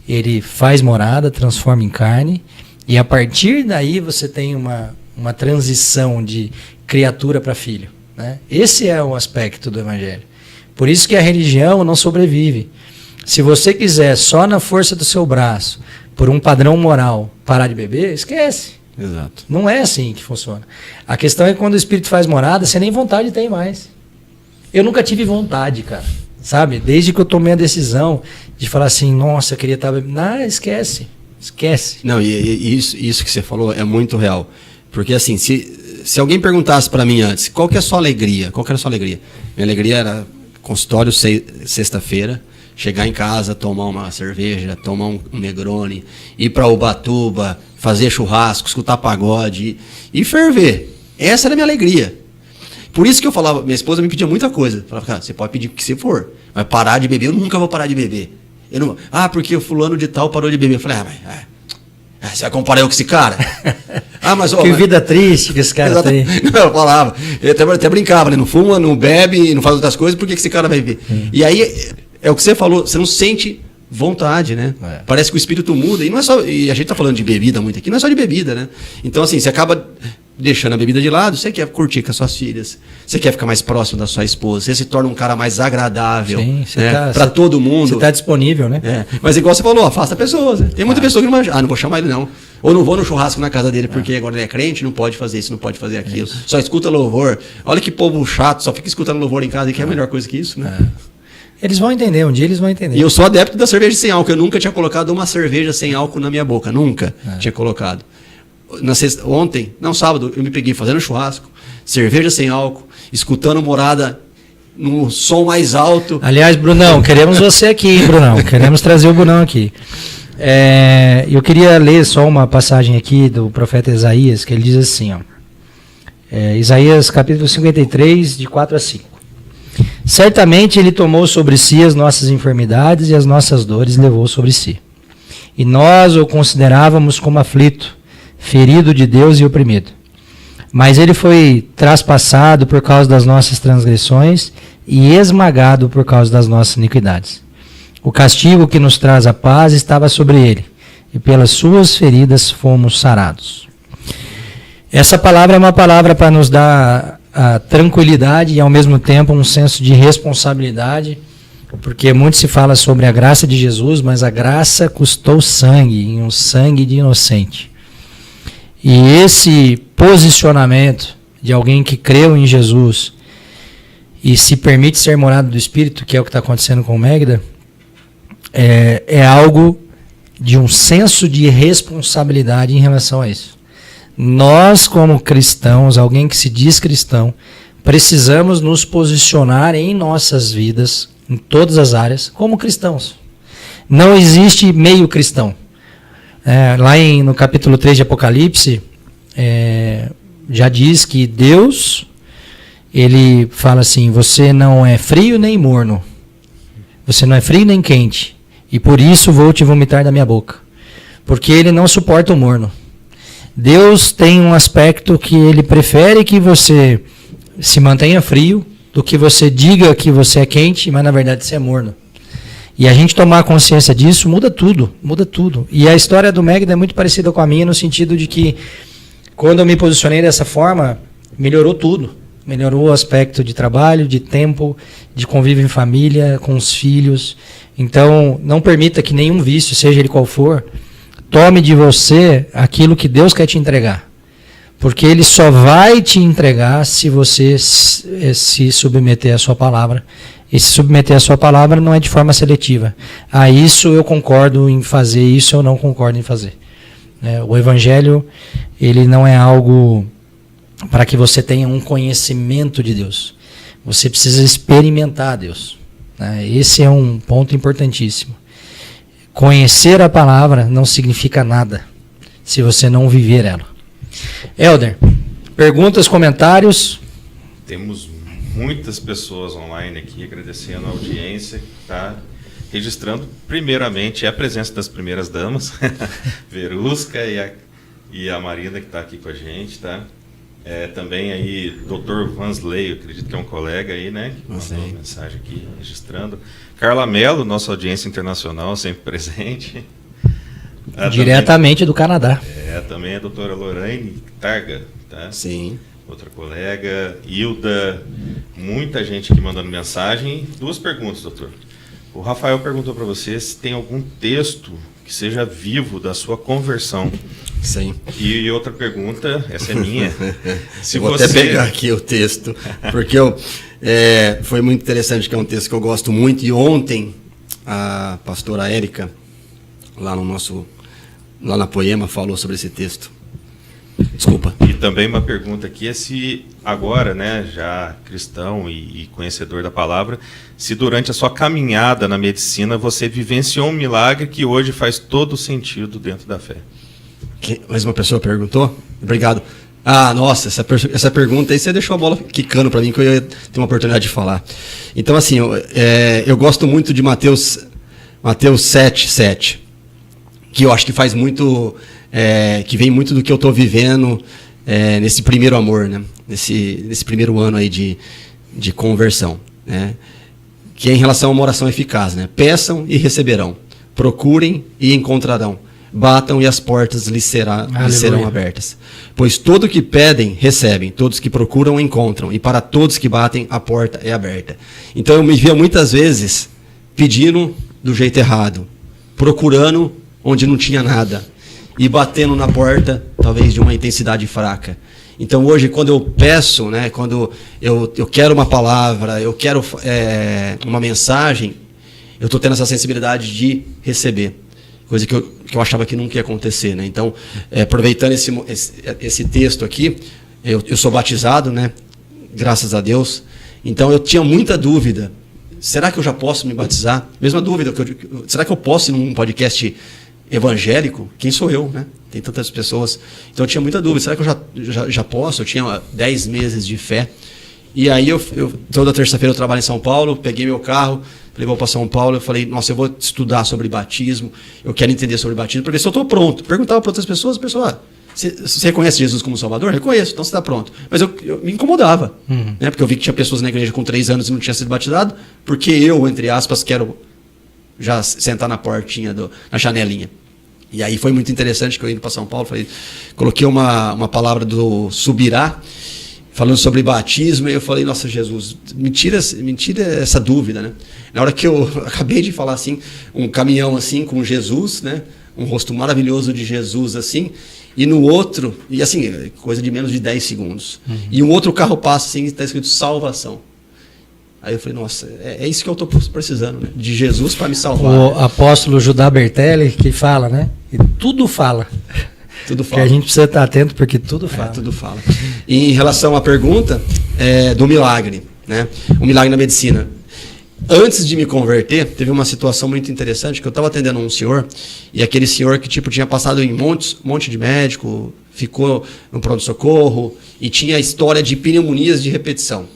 ele faz morada, transforma em carne, e a partir daí você tem uma transição de criatura para filho. Né? Esse é o aspecto do Evangelho. Por isso que a religião não sobrevive. Se você quiser, só na força do seu braço, por um padrão moral, parar de beber, esquece. Exato. Não é assim que funciona. A questão é que quando o Espírito faz morada, você nem vontade tem mais. Eu nunca tive vontade, cara. Sabe? Desde que eu tomei a decisão de falar assim, nossa, eu queria estar bebendo. Não, esquece. Esquece. Não, e isso que você falou é muito real. Porque assim, se alguém perguntasse para mim antes, qual que é a sua alegria? Qual que era a sua alegria? Minha alegria era consultório sexta-feira, chegar em casa, tomar uma cerveja, tomar um Negroni, ir para Ubatuba, fazer churrasco, escutar pagode e ferver. Essa era a minha alegria. Por isso que eu falava, minha esposa me pedia muita coisa. Falava, cara, você pode pedir o que você for, mas parar de beber, eu nunca vou parar de beber. Eu não, porque o fulano de tal parou de beber. Eu falei, você vai comparar eu com esse cara? Mas que vida triste que esse cara tem. Não, eu falava, eu até brincava, né? Não fuma, não bebe, não faz outras coisas, por que esse cara vai beber? E aí, é o que você falou, você não sente vontade, né? Parece que o espírito muda, e não é só, e a gente tá falando de bebida muito aqui, não é só de bebida, né? Então assim, você acaba deixando a bebida de lado, você quer curtir com as suas filhas, você quer ficar mais próximo da sua esposa, você se torna um cara mais agradável, sim, né? Para todo mundo. Você está disponível, né? Mas igual você falou, afasta pessoas, né? Tem muita pessoa que não vou chamar ele não. Ou não vou no churrasco na casa dele porque agora ele é crente, não pode fazer isso, não pode fazer aquilo. Só escuta louvor. Olha que povo chato, só fica escutando louvor em casa e que é a melhor coisa que isso, né? Eles vão entender, um dia eles vão entender. E eu sou adepto da cerveja sem álcool. Eu nunca tinha colocado uma cerveja sem álcool na minha boca. Nunca tinha colocado. Sábado, eu me peguei fazendo churrasco, cerveja sem álcool, escutando morada no som mais alto. Aliás, Brunão, queremos você aqui, hein, Brunão? Queremos trazer o Brunão aqui. Eu queria ler só uma passagem aqui do profeta Isaías, que ele diz assim, Isaías capítulo 53, de 4 a 5. Certamente ele tomou sobre si as nossas enfermidades e as nossas dores levou sobre si. E nós o considerávamos como aflito, ferido de Deus e oprimido. Mas ele foi traspassado por causa das nossas transgressões e esmagado por causa das nossas iniquidades. O castigo que nos traz a paz estava sobre ele, e pelas suas feridas fomos sarados. Essa palavra é uma palavra para nos dar a tranquilidade e ao mesmo tempo um senso de responsabilidade, porque muito se fala sobre a graça de Jesus, mas a graça custou sangue, e um sangue de inocente. E esse posicionamento de alguém que creu em Jesus e se permite ser morado do Espírito, que é o que está acontecendo com o Megda, é algo de um senso de responsabilidade em relação a isso. Nós, como cristãos, alguém que se diz cristão, precisamos nos posicionar em nossas vidas, em todas as áreas, como cristãos. Não existe meio cristão. Lá no capítulo 3 de Apocalipse, já diz que Deus, ele fala assim, você não é frio nem morno, você não é frio nem quente, e por isso vou te vomitar da minha boca, porque ele não suporta o morno. Deus tem um aspecto que ele prefere que você se mantenha frio do que você diga que você é quente, mas na verdade você é morno. E a gente tomar consciência disso muda tudo, muda tudo. E a história do Megda é muito parecida com a minha no sentido de que quando eu me posicionei dessa forma, melhorou tudo. Melhorou o aspecto de trabalho, de tempo, de convívio em família, com os filhos. Então, não permita que nenhum vício, seja ele qual for, tome de você aquilo que Deus quer te entregar. Porque Ele só vai te entregar se você se submeter à sua palavra. E se submeter à sua palavra não é de forma seletiva. Isso eu concordo em fazer, isso eu não concordo em fazer. O Evangelho, ele não é algo para que você tenha um conhecimento de Deus. Você precisa experimentar Deus. né? Esse é um ponto importantíssimo. Conhecer a palavra não significa nada se você não viver ela. Helder, perguntas, comentários? Temos muitas pessoas online aqui agradecendo a audiência que está registrando, primeiramente, a presença das primeiras damas, Verusca e a Marina, que está aqui com a gente, tá? Também aí, Dr. Vansley, eu acredito que é um colega aí, né? Que mandou uma mensagem aqui, registrando. Carla Mello, nossa audiência internacional, sempre presente. Diretamente do Canadá. Também a doutora Lorraine Targa, tá? Sim. Outra colega, Hilda, muita gente aqui mandando mensagem. 2 perguntas, doutor. O Rafael perguntou para você se tem algum texto que seja vivo da sua conversão. Sim. E outra pergunta, essa é minha. Se vou até pegar aqui o texto, porque foi muito interessante, que é um texto que eu gosto muito, e ontem a pastora Érica, lá na Poema, falou sobre esse texto. Desculpa. E também uma pergunta aqui é se agora, né, já cristão e conhecedor da palavra, se durante a sua caminhada na medicina você vivenciou um milagre que hoje faz todo sentido dentro da fé. Mais uma pessoa perguntou? Obrigado. Ah, nossa, essa pergunta aí você deixou a bola quicando para mim, que eu ia ter uma oportunidade de falar. Então, assim, eu gosto muito de Mateus 7:7, que eu acho que faz muito, que vem muito do que eu estou vivendo nesse primeiro amor, né? Nesse primeiro ano aí de conversão, né? Que é em relação a uma oração eficaz, né? Peçam e receberão, procurem e encontrarão, batam e as portas lhes serão abertas. Pois todo que pedem, recebem, todos que procuram, encontram, e para todos que batem, a porta é aberta. Então eu me via muitas vezes pedindo do jeito errado, procurando onde não tinha nada, e batendo na porta, talvez de uma intensidade fraca. Então hoje, quando eu peço, né, quando eu quero uma palavra, eu quero uma mensagem, eu estou tendo essa sensibilidade de receber. Coisa que eu achava que nunca ia acontecer, né? Então, aproveitando esse texto aqui, eu sou batizado, né? Graças a Deus. Então, eu tinha muita dúvida. Será que eu já posso me batizar? Mesma dúvida. Será que eu posso ir num podcast evangélico? Quem sou eu, né? Tem tantas pessoas. Então, eu tinha muita dúvida. Será que eu já posso? Eu tinha 10 meses de fé. E aí, toda terça-feira eu trabalho em São Paulo, peguei meu carro, falei, vou para São Paulo, eu falei, nossa, eu vou estudar sobre batismo, eu quero entender sobre batismo, para ver se eu estou pronto. Perguntava para outras pessoas, você reconhece Jesus como Salvador? Reconheço, então você está pronto. Mas eu me incomodava, né? Porque eu vi que tinha pessoas na igreja com 3 anos e não tinha sido batizado, porque eu, entre aspas, quero já sentar na portinha, na janelinha. E aí foi muito interessante que eu indo para São Paulo, coloquei uma palavra do Subirá, falando sobre batismo, e eu falei, nossa, Jesus, me tira essa dúvida, né? Na hora que eu acabei de falar assim, um caminhão assim com Jesus, né? Um rosto maravilhoso de Jesus assim, e no outro, e assim, coisa de menos de 10 segundos. E um outro carro passa assim, e está escrito salvação. Aí eu falei, nossa, é isso que eu estou precisando, né? De Jesus para me salvar. O apóstolo Judá Bertelli que fala, né? E tudo fala. Tudo fala. Que a gente precisa estar atento, porque tudo fala. Tudo fala. E em relação à pergunta do milagre, né? O milagre na medicina. Antes de me converter, teve uma situação muito interessante, que eu estava atendendo um senhor, e aquele senhor que tinha passado em monte de médico, ficou no pronto-socorro, e tinha a história de pneumonias de repetição.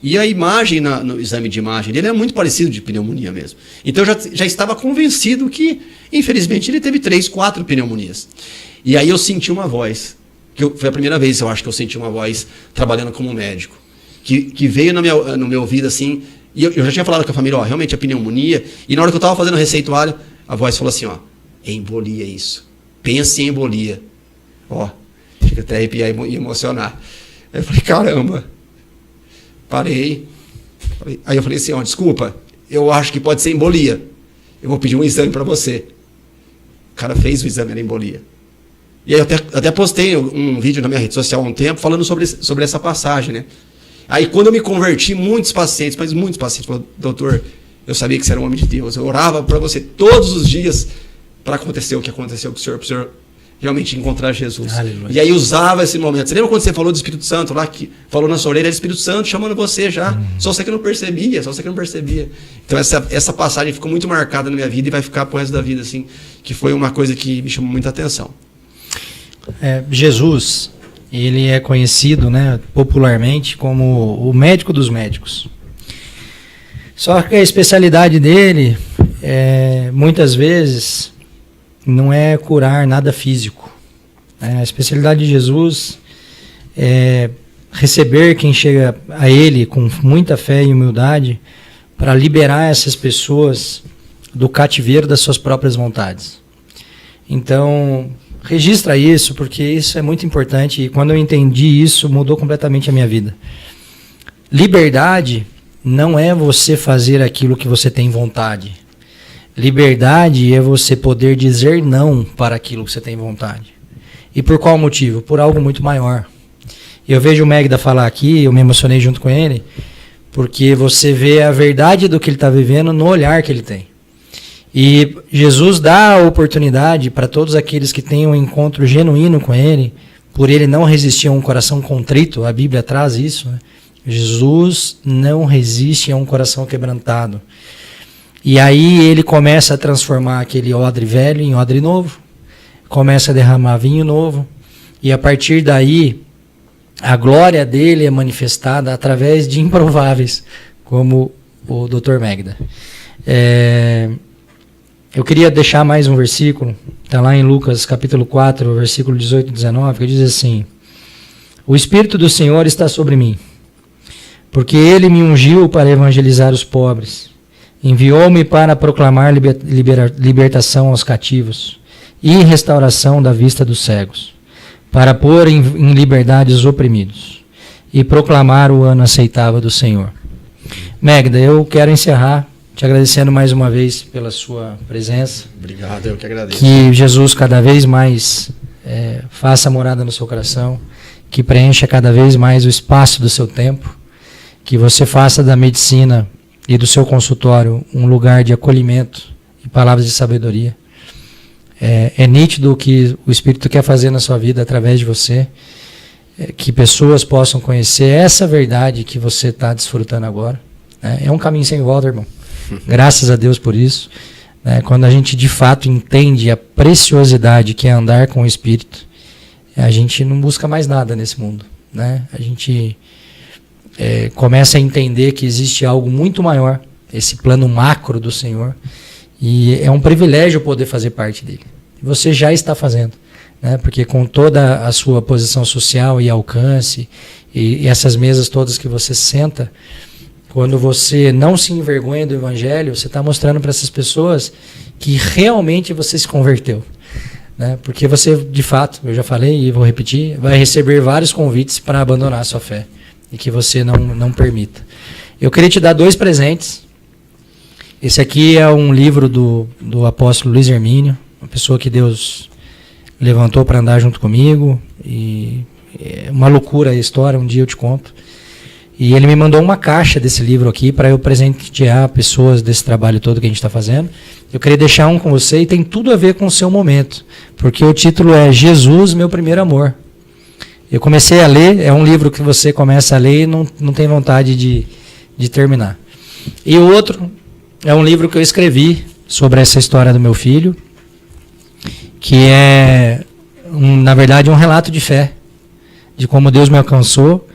E a imagem, no exame de imagem dele, é muito parecido de pneumonia mesmo. Então eu já estava convencido que, infelizmente, ele teve 3, 4 pneumonias. E aí eu senti uma voz, foi a primeira vez, eu acho, que eu senti uma voz trabalhando como médico, que veio no meu ouvido assim, e eu já tinha falado com a família, realmente é pneumonia, e na hora que eu estava fazendo o receituário, a voz falou assim, é embolia isso, pense em embolia. Chega até a arrepiar e emocionar. Aí eu falei, caramba, parei, aí eu falei assim, desculpa, eu acho que pode ser embolia, eu vou pedir um exame para você. O cara fez o exame, era embolia. E aí eu até postei um vídeo na minha rede social há um tempo falando sobre essa passagem, né? Aí quando eu me converti, muitos pacientes falaram, doutor, eu sabia que você era um homem de Deus, eu orava para você todos os dias para acontecer o que aconteceu com o senhor, para o senhor realmente encontrar Jesus. Aleluia. E aí usava esse momento. Você lembra quando você falou do Espírito Santo lá, que falou na sua orelha, era o Espírito Santo chamando você já. Só você que não percebia, Então essa passagem ficou muito marcada na minha vida e vai ficar pro resto da vida, assim, que foi uma coisa que me chamou muita atenção. Jesus, ele é conhecido, né, popularmente como o médico dos médicos. Só que a especialidade dele, muitas vezes, não é curar nada físico. A especialidade de Jesus é receber quem chega a ele com muita fé e humildade para liberar essas pessoas do cativeiro das suas próprias vontades. Então, registra isso, porque isso é muito importante, e quando eu entendi isso, mudou completamente a minha vida. Liberdade não é você fazer aquilo que você tem vontade. Liberdade é você poder dizer não para aquilo que você tem vontade. E por qual motivo? Por algo muito maior. Eu vejo o Megda falar aqui, eu me emocionei junto com ele, porque você vê a verdade do que ele está vivendo no olhar que ele tem. E Jesus dá a oportunidade para todos aqueles que têm um encontro genuíno com ele, por ele não resistir a um coração contrito, a Bíblia traz isso, né? Jesus não resiste a um coração quebrantado. E aí ele começa a transformar aquele odre velho em odre novo, começa a derramar vinho novo, e a partir daí a glória dele é manifestada através de improváveis, como o Dr. Megda. Eu queria deixar mais um versículo, está lá em Lucas capítulo 4, versículo 18 e 19, que diz assim: o Espírito do Senhor está sobre mim, porque ele me ungiu para evangelizar os pobres, enviou-me para proclamar libertação aos cativos e restauração da vista dos cegos, para pôr em liberdade os oprimidos e proclamar o ano aceitável do Senhor. Megda, eu quero encerrar te agradecendo mais uma vez pela sua presença. Obrigado, eu que agradeço. Que Jesus cada vez mais faça morada no seu coração, que preencha cada vez mais o espaço do seu tempo, que você faça da medicina e do seu consultório um lugar de acolhimento e palavras de sabedoria. É nítido o que o Espírito quer fazer na sua vida através de você, que pessoas possam conhecer essa verdade que você está desfrutando agora. É um caminho sem volta, irmão. Graças a Deus por isso. Quando a gente de fato entende a preciosidade que é andar com o Espírito, a gente não busca mais nada nesse mundo. A gente começa a entender que existe algo muito maior, esse plano macro do Senhor, e é um privilégio poder fazer parte dele. Você já está fazendo, porque com toda a sua posição social e alcance, e essas mesas todas que você senta, quando você não se envergonha do Evangelho, você está mostrando para essas pessoas que realmente você se converteu. Porque você, de fato, eu já falei e vou repetir, vai receber vários convites para abandonar a sua fé, e que você não permita. Eu queria te dar 2 presentes. Esse aqui é um livro do apóstolo Luiz Hermínio, uma pessoa que Deus levantou para andar junto comigo, e é uma loucura a história, um dia eu te conto. E ele me mandou uma caixa desse livro aqui para eu presentear pessoas desse trabalho todo que a gente está fazendo. Eu queria deixar um com você e tem tudo a ver com o seu momento, porque o título é Jesus, meu primeiro amor. Eu comecei a ler, é um livro que você começa a ler e não tem vontade de terminar. E o outro é um livro que eu escrevi sobre essa história do meu filho, que é, na verdade, um relato de fé, de como Deus me alcançou,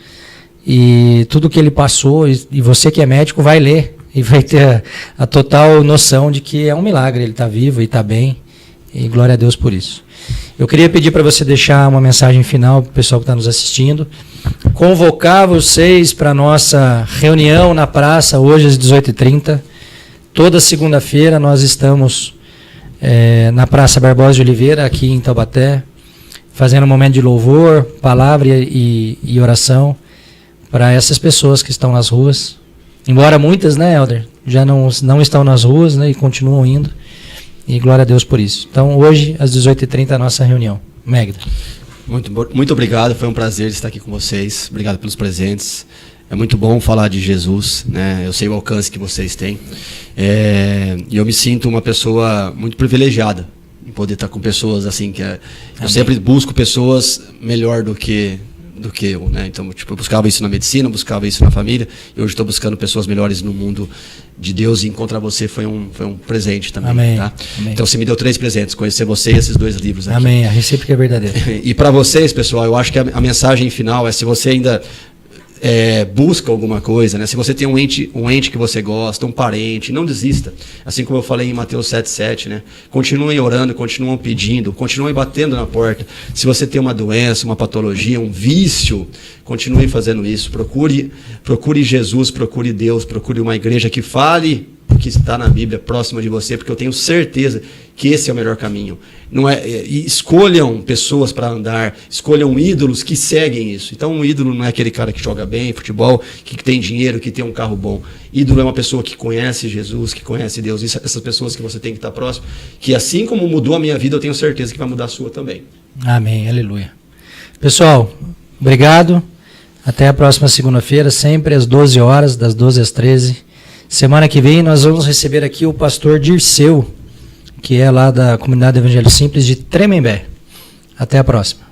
e tudo que ele passou, e você que é médico vai ler, e vai ter a total noção de que é um milagre, ele está vivo e está bem, e glória a Deus por isso. Eu queria pedir para você deixar uma mensagem final para o pessoal que está nos assistindo, convocar vocês para a nossa reunião na praça, hoje às 18h30, toda segunda-feira nós estamos na Praça Barbosa de Oliveira, aqui em Taubaté, fazendo um momento de louvor, palavra e oração, para essas pessoas que estão nas ruas, embora muitas, Helder, já não estão nas ruas, e continuam indo, e glória a Deus por isso. Então, hoje, às 18h30, a nossa reunião. Megda. Muito obrigado, foi um prazer estar aqui com vocês, obrigado pelos presentes. É muito bom falar de Jesus, eu sei o alcance que vocês têm, e eu me sinto uma pessoa muito privilegiada, em poder estar com pessoas assim eu sempre busco pessoas melhor do que eu, né? Então, tipo, eu buscava isso na medicina, buscava isso na família, e hoje estou buscando pessoas melhores no mundo de Deus, e encontrar você foi um presente também. Amém. Tá? Amém. Então você me deu 3 presentes, conhecer você e esses 2 livros aqui. Amém. A recíproca é verdadeira. E para vocês, pessoal, eu acho que a mensagem final é: se você ainda busca alguma coisa, né? Se você tem um ente que você gosta, um parente, não desista. Assim como eu falei em Mateus 7,7, né? Continuem orando, continuem pedindo, continuem batendo na porta. Se você tem uma doença, uma patologia, um vício, continue fazendo isso. Procure Jesus, procure Deus, procure uma igreja que fale o que está na Bíblia próxima de você, porque eu tenho certeza que esse é o melhor caminho. E escolham pessoas para andar, escolham ídolos que seguem isso. Então, um ídolo não é aquele cara que joga bem futebol, que tem dinheiro, que tem um carro bom. Ídolo é uma pessoa que conhece Jesus, que conhece Deus. Essas pessoas que você tem que estar próximo, que assim como mudou a minha vida, eu tenho certeza que vai mudar a sua também. Amém, aleluia. Pessoal, obrigado. Até a próxima segunda-feira, sempre às 12 horas, das 12 às 13. Semana que vem nós vamos receber aqui o pastor Dirceu, que é lá da Comunidade Evangelho Simples de Tremembé. Até a próxima.